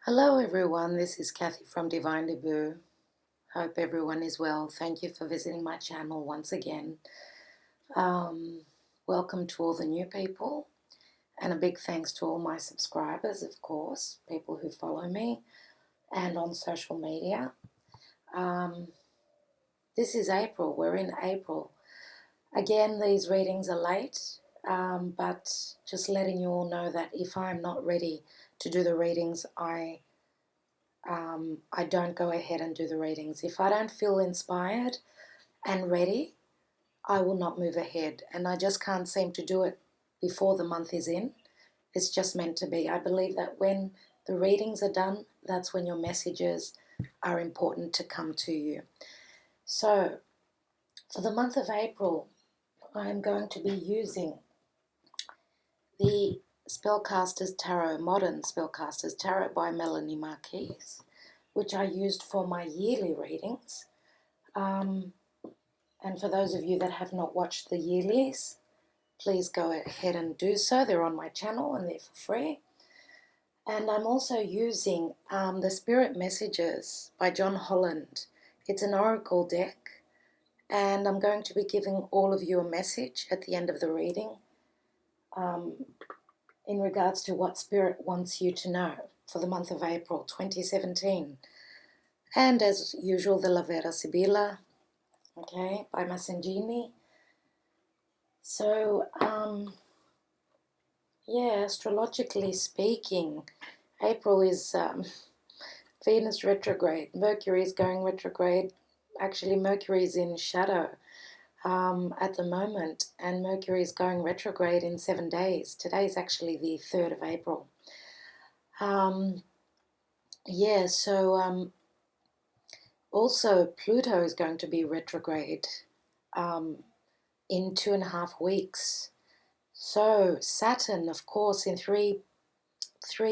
Hello everyone, this is Kathy from Divine Debut. Hope everyone is well. Thank you for visiting my channel once again. Um, Welcome to all the new people, and a big thanks to all my subscribers, of course, people who follow me and on social media. This is April, we're in April. Again, these readings are late, but just letting you all know that if I'm not ready to do the readings, I don't go ahead and do the readings. If I don't feel inspired and ready, I will not move ahead. And I just can't seem to do it before the month is in. It's just meant to be. I believe that when the readings are done, that's when your messages are important to come to you. So for the month of April, I'm going to be using the Spellcasters Tarot, Modern Spellcasters Tarot by Melanie Marquise, which I used for my yearly readings. And for those of you that have not watched the yearlies, please go ahead and do so. They're on my channel and they're for free. And I'm also using the Spirit Messages by John Holland. It's an oracle deck, and I'm going to be giving all of you a message at the end of the reading in regards to what Spirit wants you to know for the month of April 2017. And as usual, the La Vera Sibilla, okay, by Massangini. So, yeah, astrologically speaking, April is Venus retrograde. Mercury is going retrograde. Actually, Mercury is in shadow at the moment, and Mercury is going retrograde in 7 days. Today is actually the 3rd of April. Yeah, so also Pluto is going to be retrograde in 2.5 weeks. So Saturn, of course, in three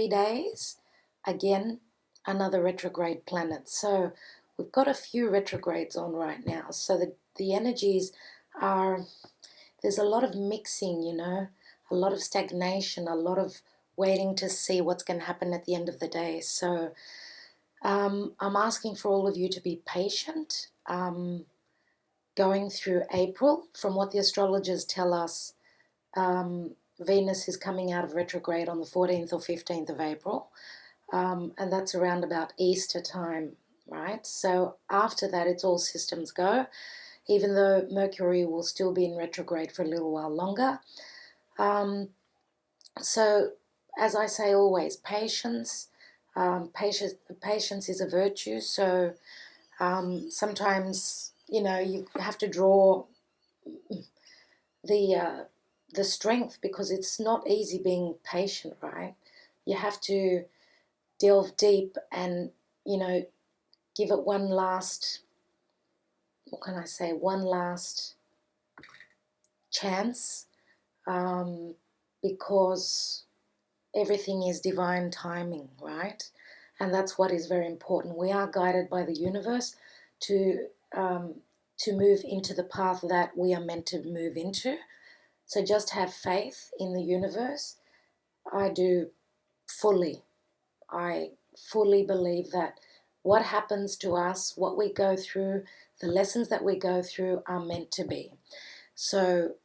days, again, another retrograde planet. So we've got a few retrogrades on right now. So the energies are, there's a lot of mixing, you know, a lot of stagnation, a lot of waiting to see what's going to happen at the end of the day. So I'm asking for all of you to be patient going through April. From what the astrologers tell us, Venus is coming out of retrograde on the 14th or 15th of April, and that's around about Easter time, right? So after that, it's all systems go, even though Mercury will still be in retrograde for a little while longer. So as I say always, patience. Patience is a virtue, so sometimes, you know, you have to draw the strength, because it's not easy being patient, right? You have to delve deep and, you know, give it one last, what can I say, one last chance, because everything is divine timing, right? And that's what is very important. We are guided by the universe to move into the path that we are meant to move into. So just have faith in the universe. I do fully. I fully believe that what happens to us, what we go through, the lessons that we go through are meant to be. So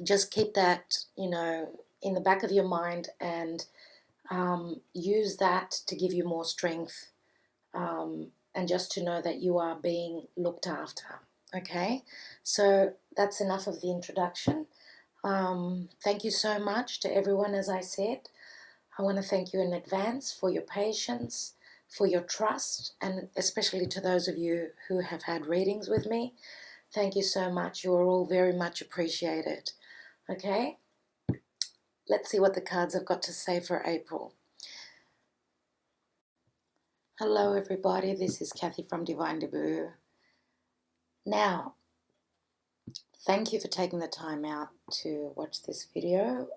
just keep that, you know, in the back of your mind, and use that to give you more strength, and just to know that you are being looked after. Okay, so that's enough of the introduction. Thank you so much to everyone. As I said, I want to thank you in advance for your patience, for your trust, and especially to those of you who have had readings with me. Thank you so much. You are all very much appreciated. Okay, let's see what the cards have got to say for April. Hello everybody, this is Kathy from Divine Debut. Now, thank you for taking the time out to watch this video.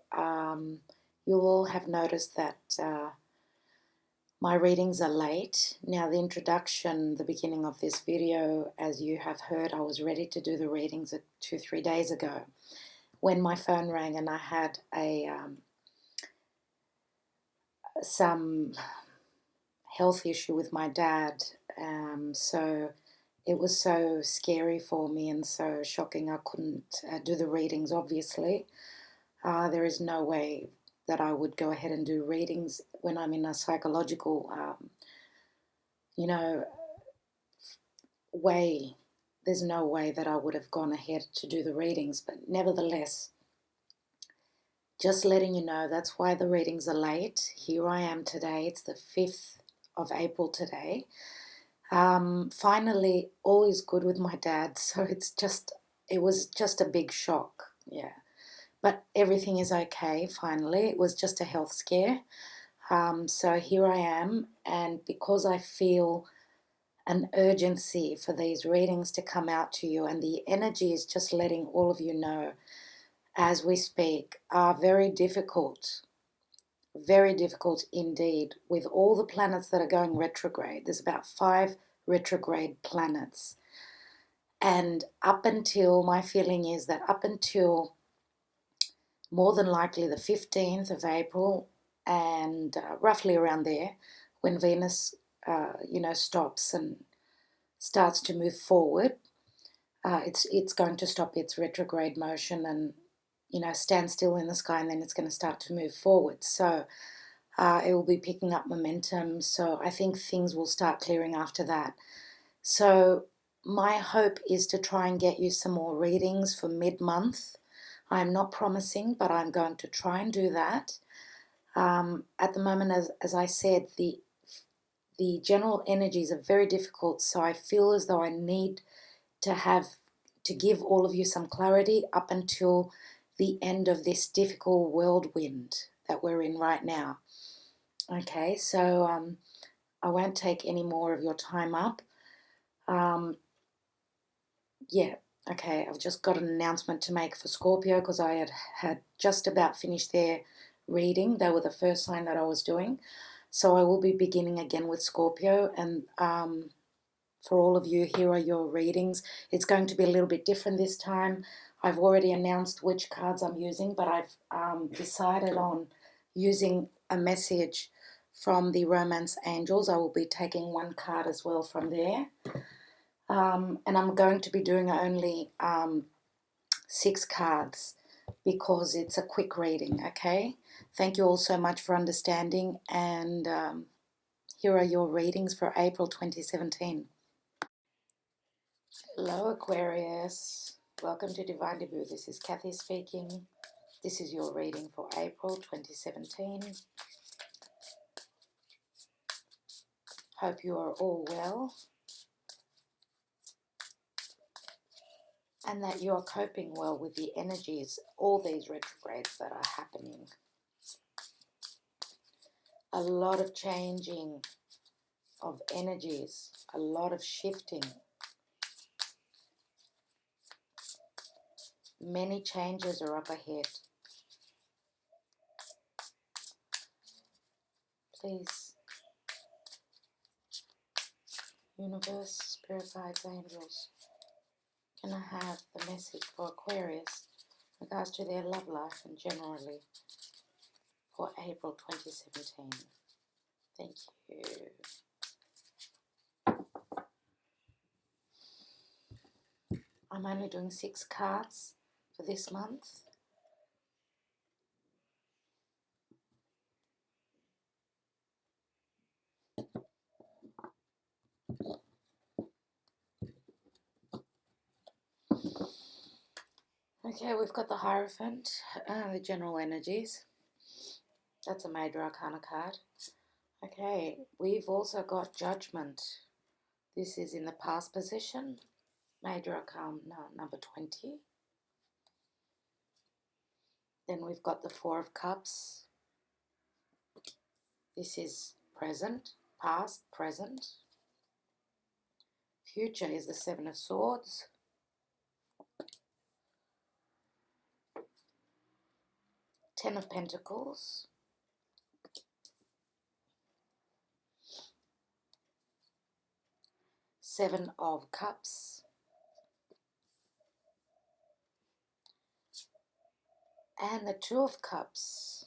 You'll all have noticed that my readings are late. Now, the introduction, the beginning of this video, as you have heard, I was ready to do the readings 2-3 days ago when my phone rang and I had some health issue with my dad. So it was so scary for me and so shocking. I couldn't do the readings, obviously. There is no way that I would go ahead and do readings when I'm in a psychological, you know, way. There's no way that I would have gone ahead to do the readings. But nevertheless, just letting you know, that's why the readings are late. Here I am today. It's the 5th of April today. Finally, all is good with my dad. So it was just a big shock. Yeah. But everything is okay, finally. It was just a health scare. So here I am. And because I feel an urgency for these readings to come out to you, and the energy is just letting all of you know as we speak, are very difficult indeed, with all the planets that are going retrograde. There's about 5 retrograde planets. And my feeling is that up until more than likely the 15th of April, and roughly around there, when Venus, stops and starts to move forward, it's going to stop its retrograde motion and, stand still in the sky, and then it's going to start to move forward. So it will be picking up momentum. So I think things will start clearing after that. So my hope is to try and get you some more readings for mid-month. I'm not promising, but I'm going to try and do that. At the moment, as I said, the general energies are very difficult, so I feel as though I need to give all of you some clarity up until the end of this difficult whirlwind that we're in right now. Okay, so I won't take any more of your time up. Yeah, okay, I've just got an announcement to make for Scorpio, because I had just about finished their reading. They were the first sign that I was doing. So I will be beginning again with Scorpio, and for all of you, here are your readings. It's going to be a little bit different this time. I've already announced which cards I'm using, but I've decided on using a message from the Romance Angels. I will be taking one card as well from there. And I'm going to be doing only 6 cards because it's a quick reading, okay? Thank you all so much for understanding, and here are your readings for April 2017. Hello, Aquarius. Welcome to Divine Debut. This is Kathy speaking. This is your reading for April 2017. Hope you are all well and that you are coping well with the energies, all these retrogrades that are happening. A lot of changing of energies, a lot of shifting. Many changes are up ahead. Please, universe, spirit guides, angels, can I have the message for Aquarius in regards to their love life and generally for April 2017? Thank you. I'm only doing 6 cards for this month. Okay, we've got the Hierophant, the general energies. That's a major arcana card. Okay, we've also got Judgment. This is in the past position. Major arcana number 20. Then we've got the Four of Cups. This is present, past, present. Future is the Seven of Swords. Ten of Pentacles. Seven of Cups. And the Two of Cups.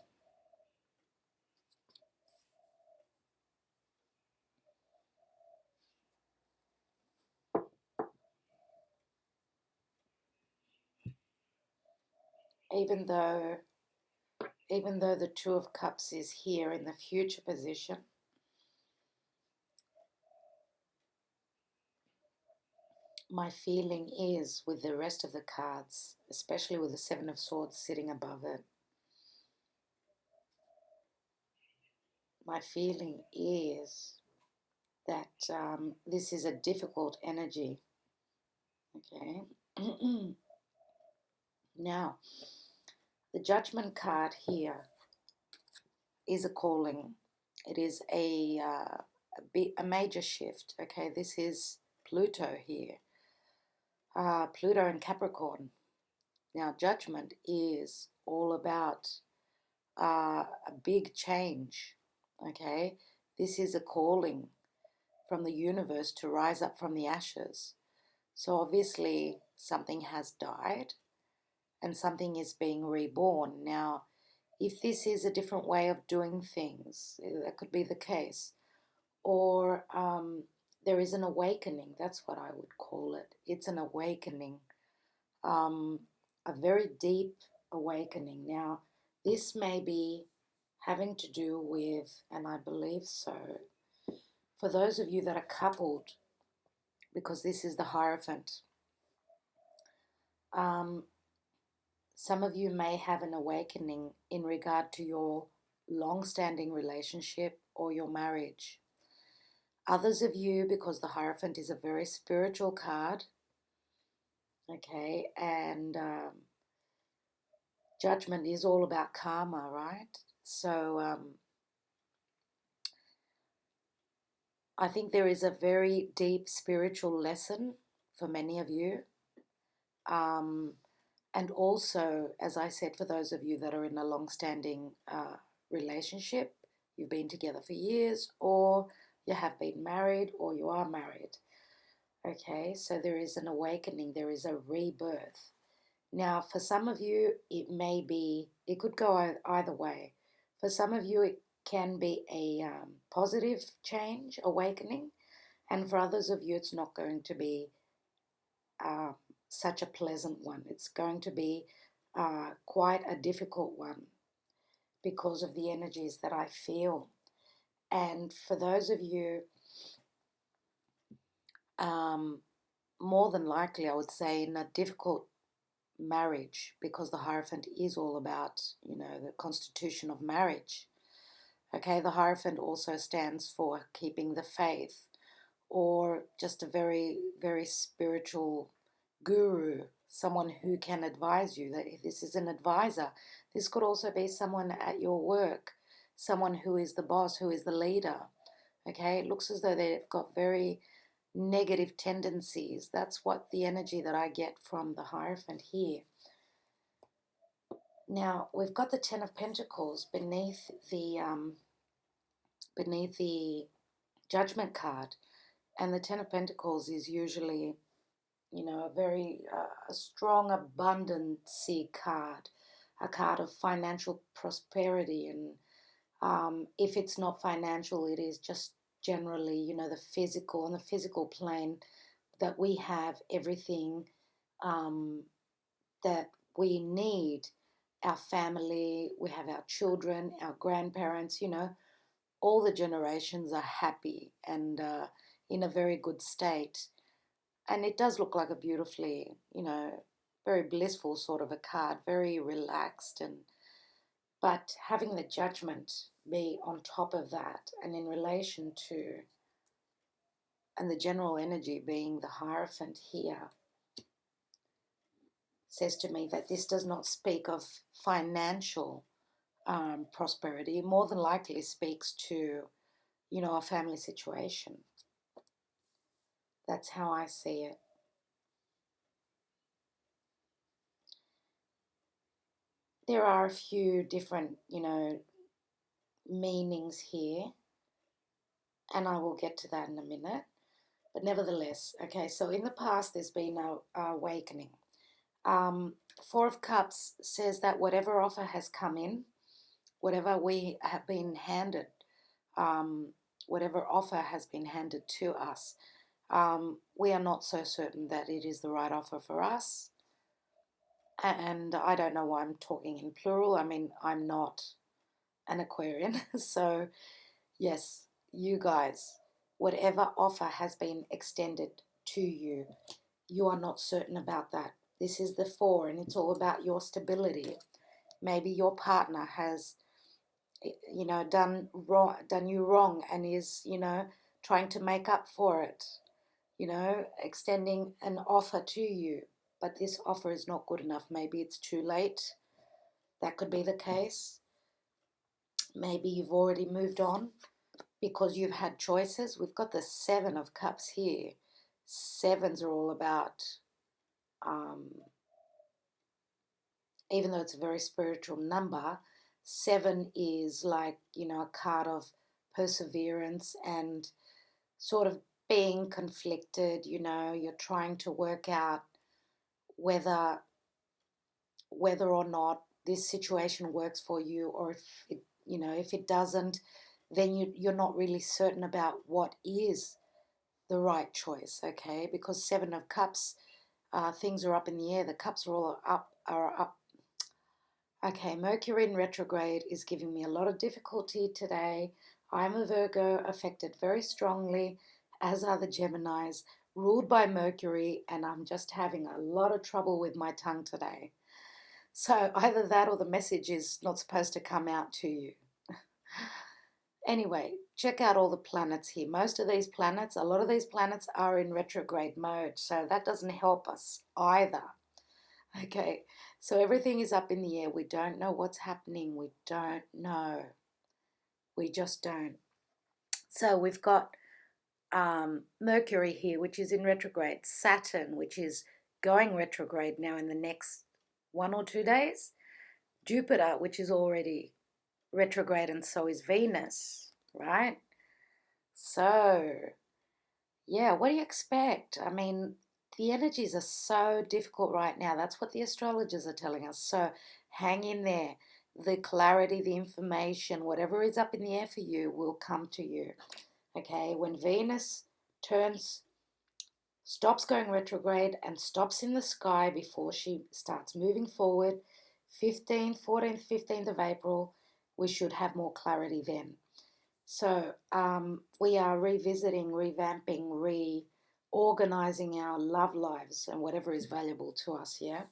even though the Two of Cups is here in the future position, my feeling is with the rest of the cards, especially with the Seven of Swords sitting above it, my feeling is that this is a difficult energy. Okay. Now, the Judgment card here is a calling. It is a major shift. Okay, this is Pluto here. Pluto in Capricorn. Now, Judgment is all about a big change. Okay, this is a calling from the universe to rise up from the ashes. So obviously something has died and something is being reborn. Now, if this is a different way of doing things, that could be the case. Or there is an awakening. That's what I would call it. It's an awakening, a very deep awakening. Now, this may be having to do with, and I believe so, for those of you that are coupled, because this is the Hierophant, some of you may have an awakening in regard to your long-standing relationship or your marriage. Others of you, because the Hierophant is a very spiritual card, okay, and Judgment is all about karma, right? So I think there is a very deep spiritual lesson for many of you. And also, as I said, for those of you that are in a long-standing relationship, you've been together for years, or you have been married, or you are married. Okay, so there is an awakening, there is a rebirth. Now, for some of you, it could go either way. For some of you, it can be a positive change, awakening, and for others of you, it's not going to be such a pleasant one. It's going to be quite a difficult one because of the energies that I feel. And for those of you, more than likely, I would say, in a difficult marriage, because the Hierophant is all about, the constitution of marriage. Okay, the Hierophant also stands for keeping the faith, or just a very, very spiritual guru, someone who can advise you. That if this is an advisor, this could also be someone at your work, someone who is the boss, who is the leader. Okay, it looks as though they've got very negative tendencies. That's what the energy that I get from the Hierophant here. Now we've got the Ten of Pentacles beneath the Judgment card, and the Ten of Pentacles is usually, a very a strong abundancy card, a card of financial prosperity, and if it's not financial, it is just generally, the physical, on the physical plane, that we have everything that we need. Our family, we have our children, our grandparents, all the generations are happy and in a very good state. And it does look like a beautifully, very blissful sort of a card, very relaxed. But having the Judgment be on top of that, and in relation to, and the general energy being the Hierophant here, says to me that this does not speak of financial prosperity. It more than likely speaks to, a family situation. That's how I see it. There are a few different, meanings here, and I will get to that in a minute. But nevertheless, okay, so in the past there's been a awakening. Four of Cups says that whatever offer has come in, whatever we have been handed, whatever offer has been handed to us, we are not so certain that it is the right offer for us. And I don't know why I'm talking in plural. I mean, I'm not an Aquarian. So, yes, you guys, whatever offer has been extended to you, you are not certain about that. This is the four, and it's all about your stability. Maybe your partner has, done you wrong, and is, trying to make up for it, extending an offer to you. But this offer is not good enough. Maybe it's too late. That could be the case. Maybe you've already moved on because you've had choices. We've got the Seven of Cups here. Sevens are all about, um, even though it's a very spiritual number, seven is like, a card of perseverance and sort of being conflicted. You're trying to work out whether or not this situation works for you, or if it doesn't, then you're not really certain about what is the right choice. Okay, because Seven of Cups, things are up in the air. The cups are all up. Okay, Mercury in retrograde is giving me a lot of difficulty today. I'm a Virgo, affected very strongly, as are the Geminis, ruled by Mercury, and I'm just having a lot of trouble with my tongue today. So either that or the message is not supposed to come out to you. Anyway, check out all the planets here. A lot of these planets are in retrograde mode, so that doesn't help us either. Okay, so everything is up in the air. We don't know what's happening. We don't know. We just don't. So we've got Mercury here, which is in retrograde. Saturn, which is going retrograde now in the next 1 or 2 days. Jupiter, which is already retrograde, and so is Venus, right? So, yeah, what do you expect? I mean, the energies are so difficult right now. That's what the astrologers are telling us. So, hang in there. The clarity, the information, whatever is up in the air for you will come to you. Okay, when Venus stops going retrograde and stops in the sky before she starts moving forward, 15th, 14th, 15th of April, we should have more clarity then. So we are revisiting, revamping, reorganizing our love lives and whatever is valuable to us, yeah?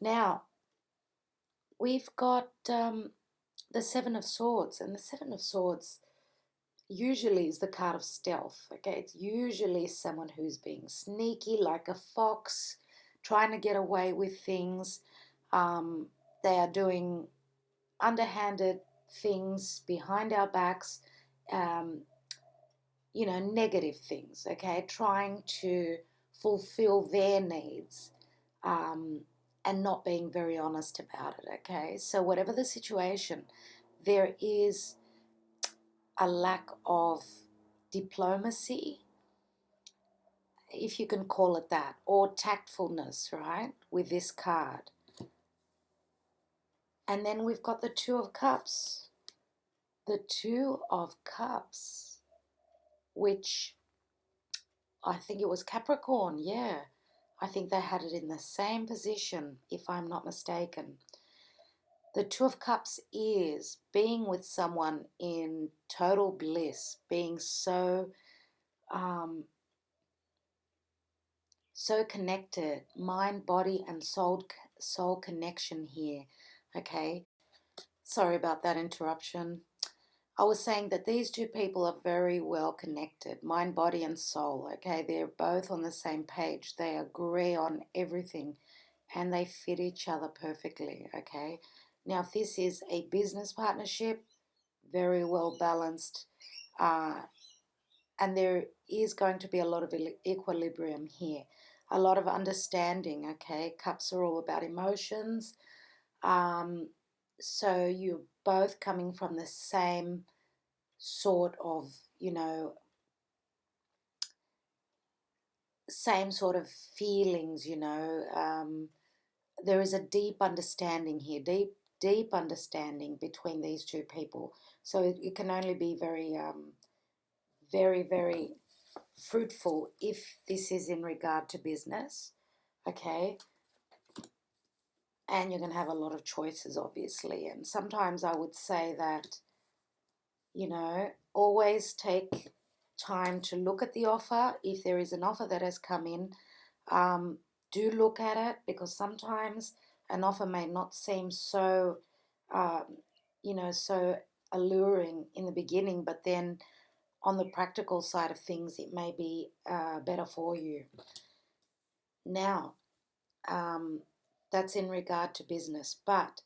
Now, we've got the Seven of Swords, and the Seven of Swords usually is the card of stealth, okay? It's usually someone who's being sneaky, like a fox, trying to get away with things. They are doing underhanded things behind our backs, negative things, okay? Trying to fulfill their needs, and not being very honest about it, okay? So, whatever the situation, there is a lack of diplomacy, if you can call it that, or tactfulness, right, with this card. And then we've got the Two of Cups. The Two of Cups, which I think it was Capricorn, yeah. I think they had it in the same position, if I'm not mistaken. The Two of Cups is being with someone in total bliss, being so so connected, mind, body, and soul connection here. Okay, sorry about that interruption. I was saying that these two people are very well connected, mind, body, and soul. Okay, they're both on the same page. They agree on everything, and they fit each other perfectly. Okay, now if this is a business partnership, very well balanced, and there is going to be a lot of equilibrium here, a lot of understanding. Okay, cups are all about emotions. So you're both coming from the same sort of, same sort of feelings. There is a deep understanding here, deep understanding between these two people. So it can only be very, very, very fruitful if this is in regard to business. Okay. and you're going to have a lot of choices, obviously. And sometimes I would say that, always take time to look at the offer. If there is an offer that has come in, um, do look at it, because sometimes an offer may not seem so, um, so alluring in the beginning, but then on the practical side of things, it may be better for you. Now, that's in regard to business, but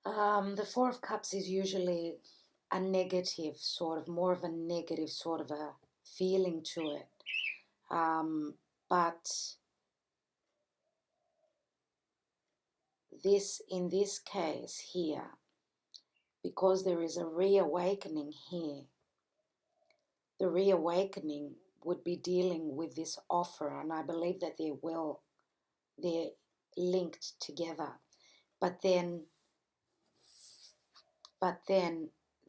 the Four of Cups is usually a negative sort of, more of a negative sort of a feeling to it. But in this case here, because there is a reawakening here, the reawakening would be dealing with this offer, and I believe that they're linked together. But then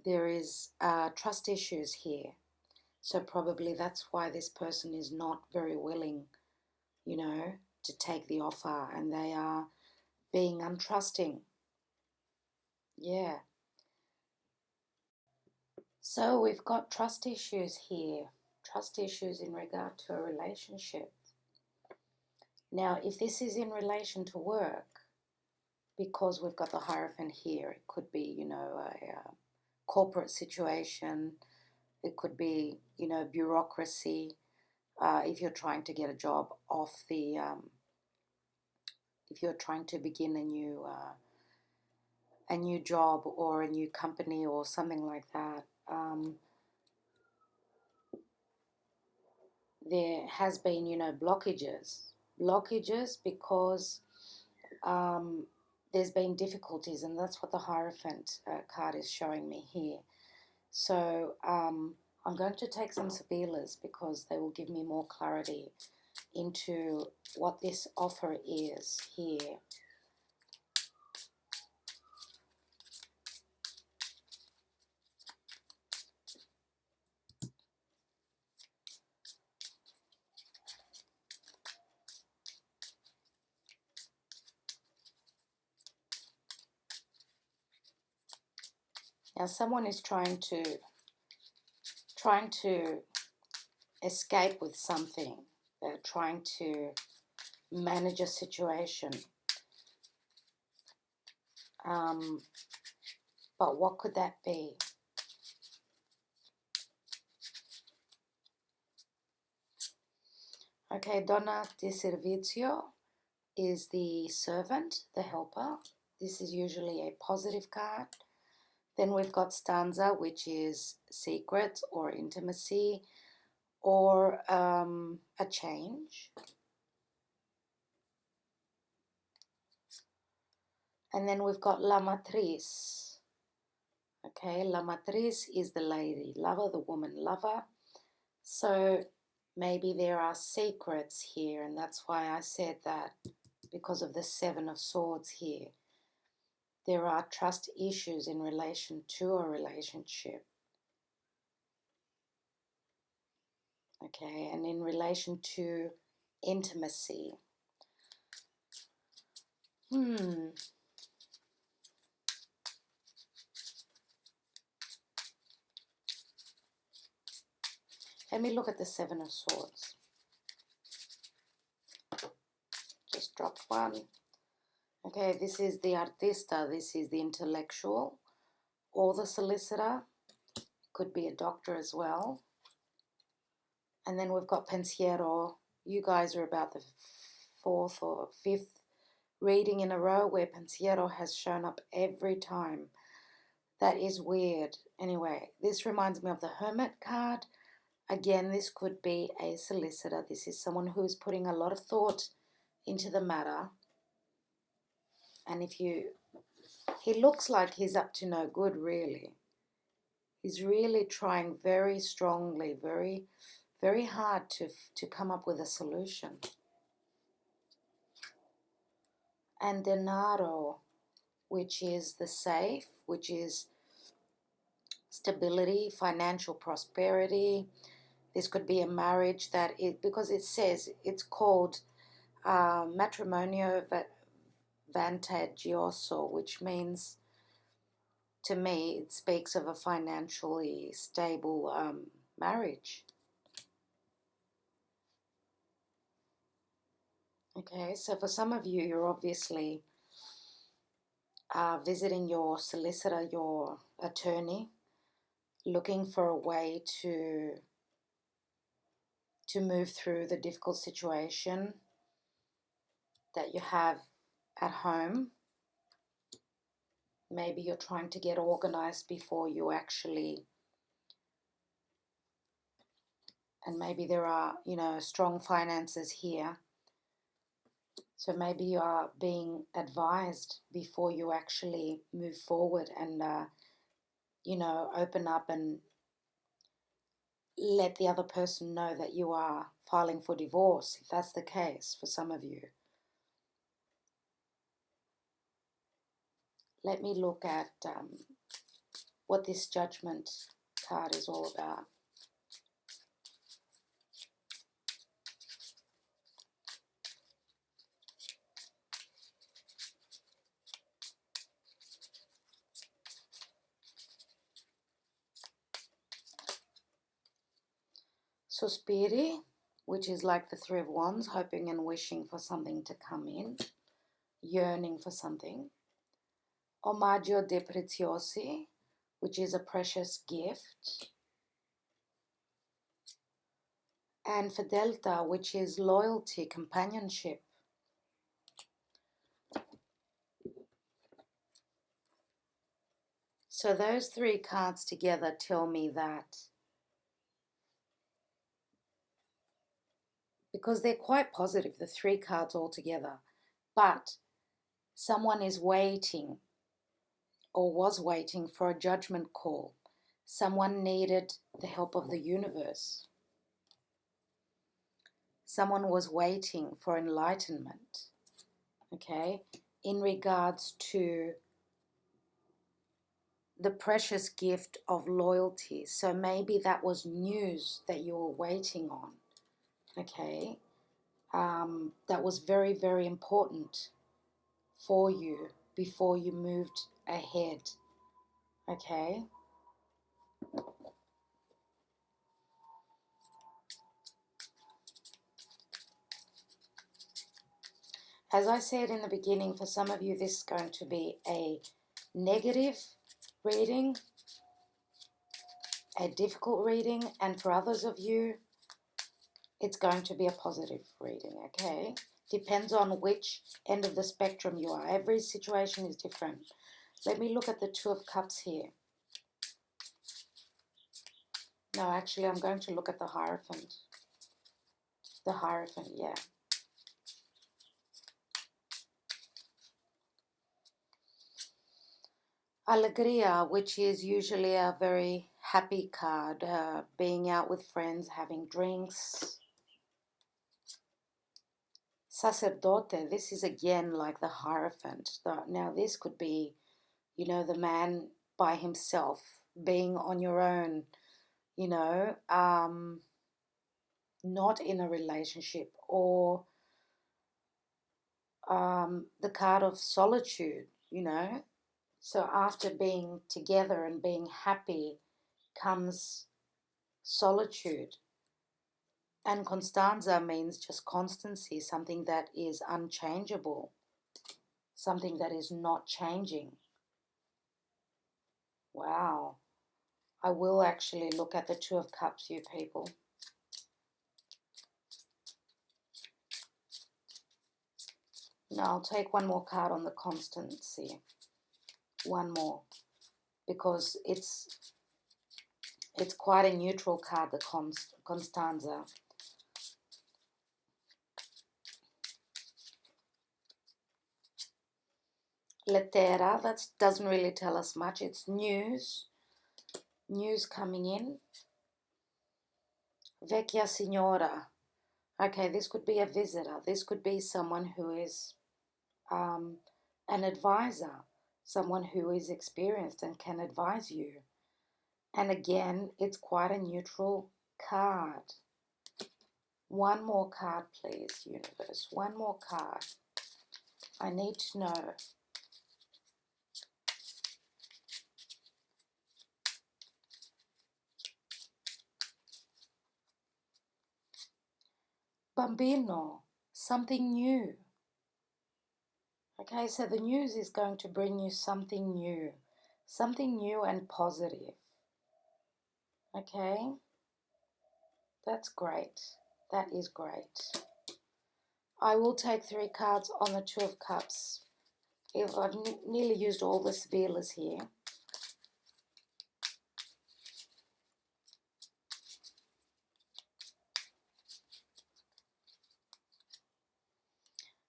there is trust issues here. So probably that's why this person is not very willing, to take the offer, and they are being untrusting. Yeah. So we've got trust issues here, trust issues in regard to a relationship. Now, if this is in relation to work, because we've got the Hierophant here, it could be, a corporate situation, it could be, bureaucracy. If you're trying to get a job off the, if you're trying to begin a new job or a new company or something like that, there has been, blockages because there's been difficulties, and that's what the Hierophant card is showing me here. So I'm going to take some Sabilas because they will give me more clarity into what this offer is here. Now someone is trying to escape with something. They're trying to manage a situation. But what could that be? Okay, Donna di Servizio is the servant, the helper. This is usually a positive card. Then we've got Stanza, which is secret or intimacy or a change. And then we've got La Matrice. Okay, La Matrice is the lady lover, the woman lover. So maybe there are secrets here, and that's why I said that, because of the Seven of Swords here. There are trust issues in relation to a relationship. Okay, and in relation to intimacy. Let me look at the Seven of Swords. Just dropped one. Okay, this is the artista, this is the intellectual, or the solicitor. Could be a doctor as well. And then we've got pensiero. You guys are about the fourth or fifth reading in a row where pensiero has shown up every time. That is weird. Anyway, this reminds me of the Hermit card. Again, this could be a solicitor. This is someone who is putting a lot of thought into the matter. And he looks like he's up to no good, really. He's really trying very strongly, very, very hard to come up with a solution. And denaro, which is the safe, which is stability, financial prosperity. This could be a marriage because it says it's called matrimonio vantaggioso, which means, to me, it speaks of a financially stable marriage. Okay, so for some of you, you're obviously visiting your solicitor, your attorney, looking for a way to move through the difficult situation that you have at home. Maybe you're trying to get organized before you actually, and maybe there are, strong finances here. So maybe you are being advised before you actually move forward and, open up and let the other person know that you are filing for divorce, if that's the case for some of you. Let me look at what this Judgment card is all about. Sospiri, which is like the Three of Wands, hoping and wishing for something to come in, yearning for something. Omaggio de Preziosi, which is a precious gift. And Fidelità, which is loyalty, companionship. So those three cards together tell me that, because they're quite positive, the three cards all together, but someone is waiting or was waiting for a judgment call. Someone needed the help of the universe. Someone was waiting for enlightenment, okay, in regards to the precious gift of loyalty. So maybe that was news that you were waiting on, okay, that was very, very important for you before you moved ahead, okay. As I said in the beginning, for some of you, this is going to be a negative reading, a difficult reading, and for others of you, it's going to be a positive reading, okay? Depends on which end of the spectrum you are. Every situation is different. Let me look at the Two of Cups here. No, actually, I'm going to look at the Hierophant. The Hierophant, yeah. Alegria, which is usually a very happy card, being out with friends, having drinks. Sacerdote, this is again like the Hierophant. Now this could be, the man by himself, being on your own, not in a relationship, or the card of solitude, So after being together and being happy comes solitude. And Constanza means just constancy, something that is unchangeable, something that is not changing. Wow. I will actually look at the Two of Cups, you people. No, I'll take one more card on the constancy. One more. Because it's quite a neutral card, the Constanza. Lettera, that doesn't really tell us much. It's news coming in. Vecchia Signora. Okay, this could be a visitor. This could be someone who is an advisor, someone who is experienced and can advise you. And again, it's quite a neutral card. One more card, please, universe. One more card. I need to know. Bambino, something new. Okay, so the news is going to bring you something new and positive. Okay, that's great. That is great. I will take 3 cards on the Two of Cups. I've nearly used all the Sebelas here.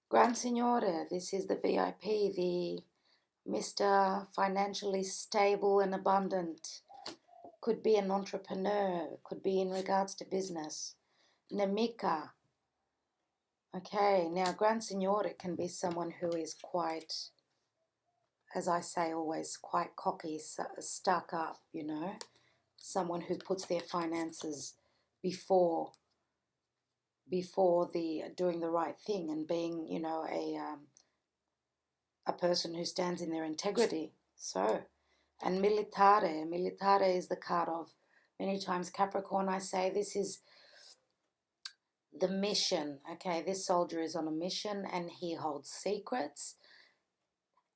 Gran Signore, this is the VIP, the Mr. Financially Stable and Abundant. Could be an entrepreneur, could be in regards to business. Nemica. Okay, now Gran Signore can be someone who is quite, as I say always, quite cocky, stuck up, you know. Someone who puts their finances before the doing the right thing and being, you know, a person who stands in their integrity. So, and militare is the card of many times Capricorn. I say this is the mission. Okay, this soldier is on a mission and he holds secrets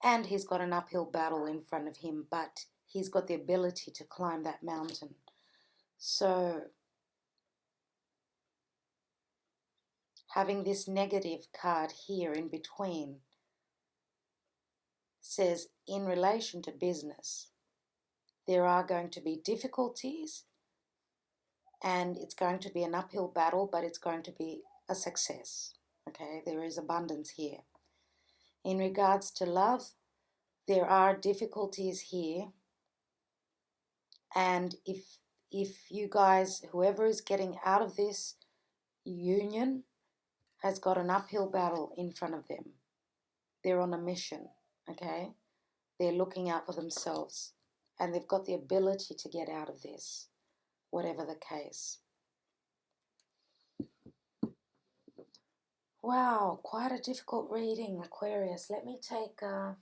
and he's got an uphill battle in front of him, but he's got the ability to climb that mountain. So having this negative card here in between says in relation to business, there are going to be difficulties and it's going to be an uphill battle, but it's going to be a success. Okay, there is abundance here. In regards to love, there are difficulties here, and if you guys, whoever is getting out of this union, has got an uphill battle in front of them. They're on a mission, okay? They're looking out for themselves, and they've got the ability to get out of this, whatever the case. Wow, quite a difficult reading, Aquarius. Let me take a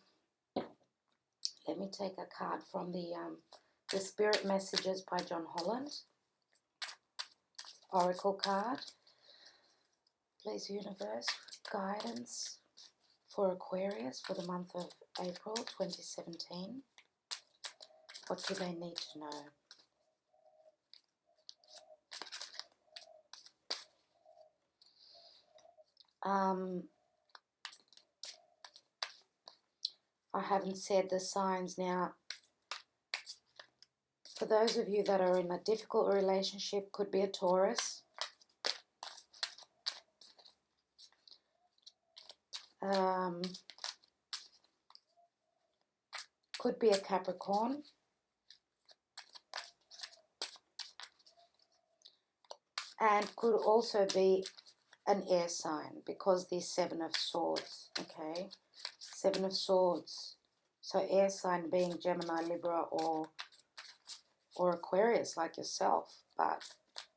card from the Spirit Messages by John Holland. Oracle card. Please, universe, guidance for Aquarius for the month of April 2017. What do they need to know? I haven't said the signs now. For those of you that are in a difficult relationship, could be a Taurus. Could be a Capricorn. And could also be an air sign because the 7 of Swords, okay? 7 of Swords. So air sign being Gemini, Libra, or Aquarius like yourself. But,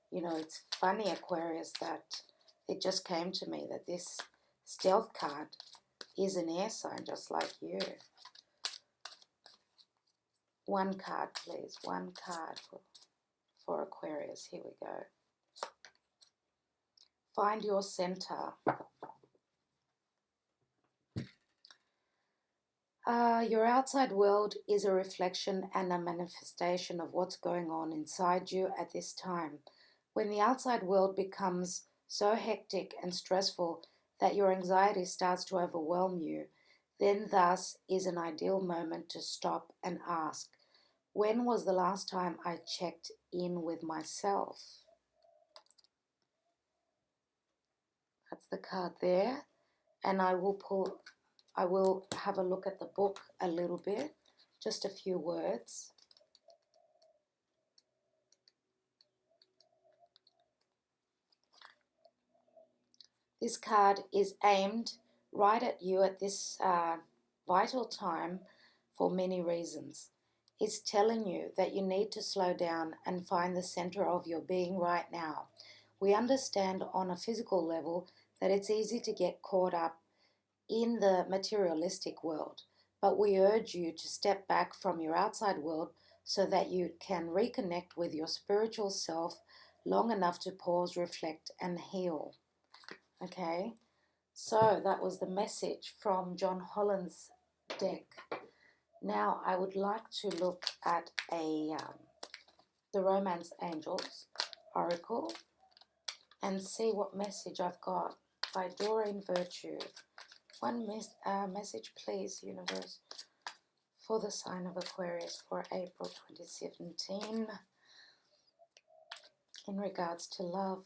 you know, it's funny, Aquarius, that it just came to me that this stealth card is an air sign just like you. One card, please. One card for Aquarius. Here we go. Find your center. Your outside world is a reflection and a manifestation of what's going on inside you at this time. When the outside world becomes so hectic and stressful that your anxiety starts to overwhelm you, then thus is an ideal moment to stop and ask, when was the last time I checked in with myself? That's the card there. And I will have a look at the book a little bit, just a few words. This card is aimed right at you at this vital time for many reasons. It's telling you that you need to slow down and find the center of your being right now. We understand on a physical level that it's easy to get caught up in the materialistic world, but we urge you to step back from your outside world so that you can reconnect with your spiritual self long enough to pause, reflect, and heal. Okay, so that was the message from John Holland's deck. Now I would like to look at the Romance Angels Oracle and see what message I've got by Doreen Virtue. One message, please, universe, for the sign of Aquarius for April 2017 in regards to love.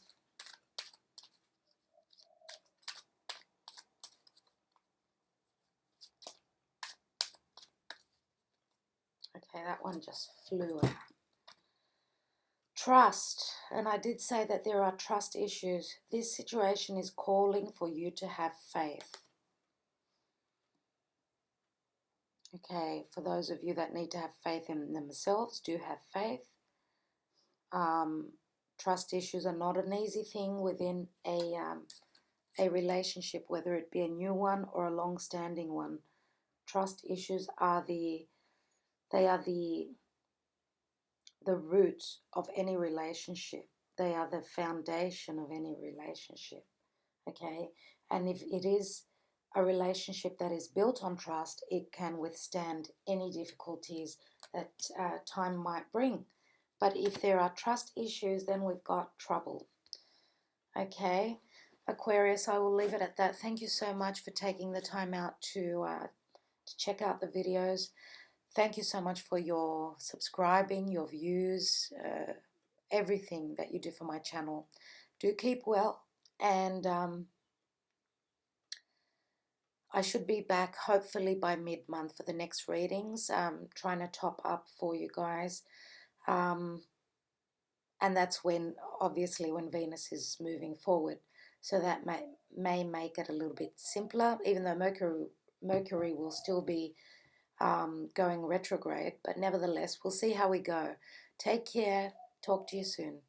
Okay, that one just flew out. Trust, and I did say that there are trust issues. This situation is calling for you to have faith. Okay, for those of you that need to have faith in themselves, do have faith. Trust issues are not an easy thing within a relationship, whether it be a new one or a long-standing one. Trust issues are the root of any relationship. They are the foundation of any relationship. Okay, and if it is a relationship that is built on trust, it can withstand any difficulties that time might bring. But if there are trust issues, then we've got trouble. Okay, Aquarius, I will leave it at that. Thank you so much for taking the time out to check out the videos. Thank you so much for your subscribing, your views, everything that you do for my channel. Do keep well, and I should be back hopefully by mid-month for the next readings. Trying to top up for you guys. And that's when, obviously, when Venus is moving forward. So that may make it a little bit simpler, even though Mercury will still be going retrograde. But nevertheless, we'll see how we go. Take care. Talk to you soon.